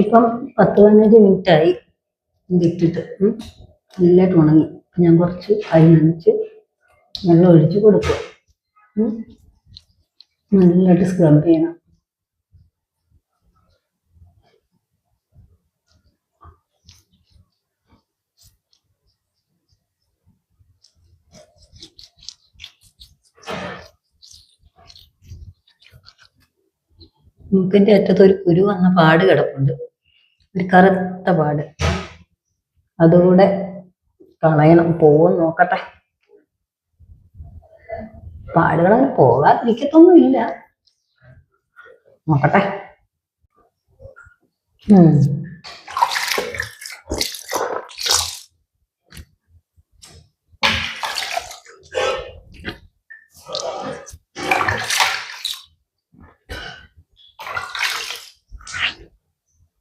ഇപ്പം 10-15 മിനിറ്റായി ഇതിട്ടിട്ട് നല്ലതായിട്ട് ഉണങ്ങി. ഞാൻ കുറച്ച് അരി നനച്ച് വെള്ളം ഒഴിച്ച് കൊടുക്കും. നല്ലതായിട്ട് സ്ക്രബ് ചെയ്യണം. മൂക്കിന്റെ അറ്റത്ത് ഒരു കുരു വന്ന പാട് കിടപ്പുണ്ട്, ഒരു കറുത്ത പാട്. അതുകൂടെ കളയണം. പോവെന്ന് നോക്കട്ടെ. പാടുകളങ്ങനെ പോകാതിരിക്കത്തൊന്നും ഇല്ല. നോക്കട്ടെ.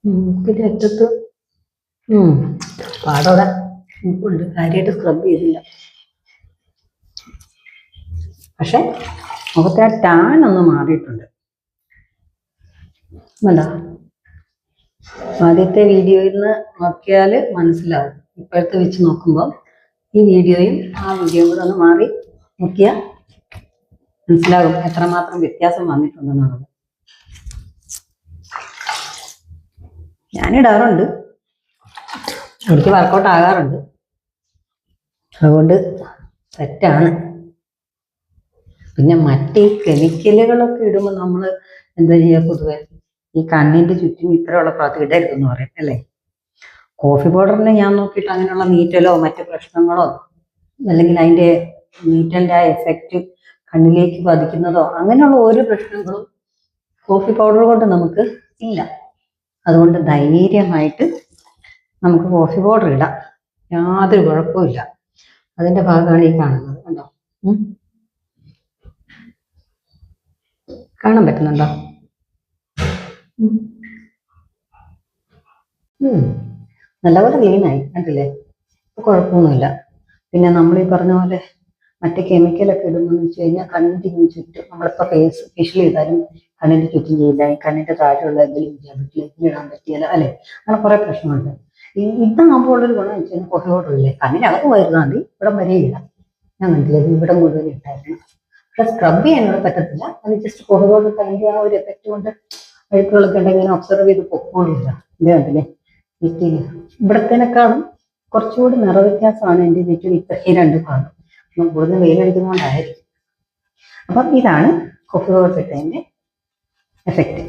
മൂക്കിന്റെ അറ്റത്ത് പാടോടെ മൂക്കുണ്ട്. കാര്യമായിട്ട് സ്ക്രബ് ചെയ്തില്ല. പക്ഷെ മുഖത്തെ ആ ടാൻ ഒന്ന് മാറിയിട്ടുണ്ട്. അല്ല, ആദ്യത്തെ വീഡിയോയിൽ നിന്ന് നോക്കിയാൽ മനസ്സിലാവും. ഇപ്പോഴത്തെ വെച്ച് നോക്കുമ്പോൾ ഈ വീഡിയോയും ആ വീഡിയോയും കൂടെ ഒന്ന് മാറി നോക്കിയാൽ മനസ്സിലാകും എത്രമാത്രം വ്യത്യാസം വന്നിട്ടുണ്ടെന്നുള്ളത്. ഞാനിടാറുണ്ട്, എനിക്ക് വർക്കൗട്ട് ആകാറുണ്ട്, അതുകൊണ്ട് തെറ്റാണ്. പിന്നെ മറ്റേ കെമിക്കലുകളൊക്കെ ഇടുമ്പോൾ നമ്മൾ എന്താ ചെയ്യുക? പൊതുവെ ഈ കണ്ണിന്റെ ചുറ്റും ഇത്രയുള്ള ഭാഗത്ത് ഇടരുതെന്ന് പറയും അല്ലേ? കോഫി പൗഡറിനെ ഞാൻ നോക്കിയിട്ട് അങ്ങനെയുള്ള നീറ്റലോ മറ്റു പ്രശ്നങ്ങളോ അല്ലെങ്കിൽ അതിൻ്റെ നീറ്റലിൻ്റെ ആ എഫക്റ്റ് കണ്ണിലേക്ക് പതിക്കുന്നതോ അങ്ങനെയുള്ള ഒരു പ്രശ്നങ്ങളും കോഫി പൗഡർ കൊണ്ട് നമുക്ക് ഇല്ല. അതുകൊണ്ട് ധൈര്യമായിട്ട് നമുക്ക് കോഫി പൗഡർ ഇടാം, യാതൊരു കുഴപ്പമില്ല. അതിൻ്റെ ഭാഗമാണ് ഈ കാണുന്നത്. കണ്ടോ? കാണാൻ പറ്റുന്നുണ്ടോ? നല്ലപോലെ ക്ലീനായി, കണ്ടില്ലേ? കുഴപ്പമൊന്നുമില്ല. പിന്നെ നമ്മൾ ഈ പറഞ്ഞ പോലെ മറ്റേ കെമിക്കലൊക്കെ ഇടുമ്പോൾ വെച്ച് കഴിഞ്ഞാൽ കണ്ണിന് ചുറ്റും നമ്മളിപ്പോൾ ഫേഷ്യൽ ചെയ്താലും കണ്ണിൻ്റെ ചുറ്റും ചെയ്യില്ല, കണ്ണിൻ്റെ താഴെയുള്ള എന്തെങ്കിലും ചെയ്യാൻ പറ്റില്ല, ഇടാൻ പറ്റിയല്ല അല്ലേ? അങ്ങനെ കുറേ പ്രശ്നമുണ്ട്. ഇതാകുമ്പോൾ ഉള്ളൊരു ഗുണം വെച്ച് കഴിഞ്ഞാൽ കോഫി പൗഡർ ഇല്ലേ, കണ്ണിനകത്ത് വരുന്നാൽ മതി, ഇവിടെ വരെ ഇടാം. ഞാൻ കണ്ടില്ലേ, ഇവിടെ മുഴുവൻ ഇട്ടായിരുന്നു. പക്ഷെ സ്ക്രബ് ചെയ്യാനോട് പറ്റത്തില്ല. അത് ജസ്റ്റ് കോഫി പൗഡർ അതിൻ്റെ ആ ഒരു എഫക്റ്റ് കൊണ്ട് അഴുക്കുകളൊക്കെ ഉണ്ടെങ്കിൽ ഒബ്സർവ് ചെയ്ത് പൊക്കോളില്ല. ഇത് കണ്ടില്ലേ, നെറ്റിയിൽ ഇവിടത്തേനേക്കാളും കുറച്ചുകൂടി നിറവ്യത്യാസമാണ് എൻ്റെ നെറ്റിയിൽ ഈ രണ്ട് ഭാഗം. കൂടുതൽ വെയിലടിക്കുന്നതുകൊണ്ടായിരിക്കും. അപ്പം ഇതാണ് കോഫി പൗഡർ ഇട്ടതിൻ്റെ എഫക്റ്റ്.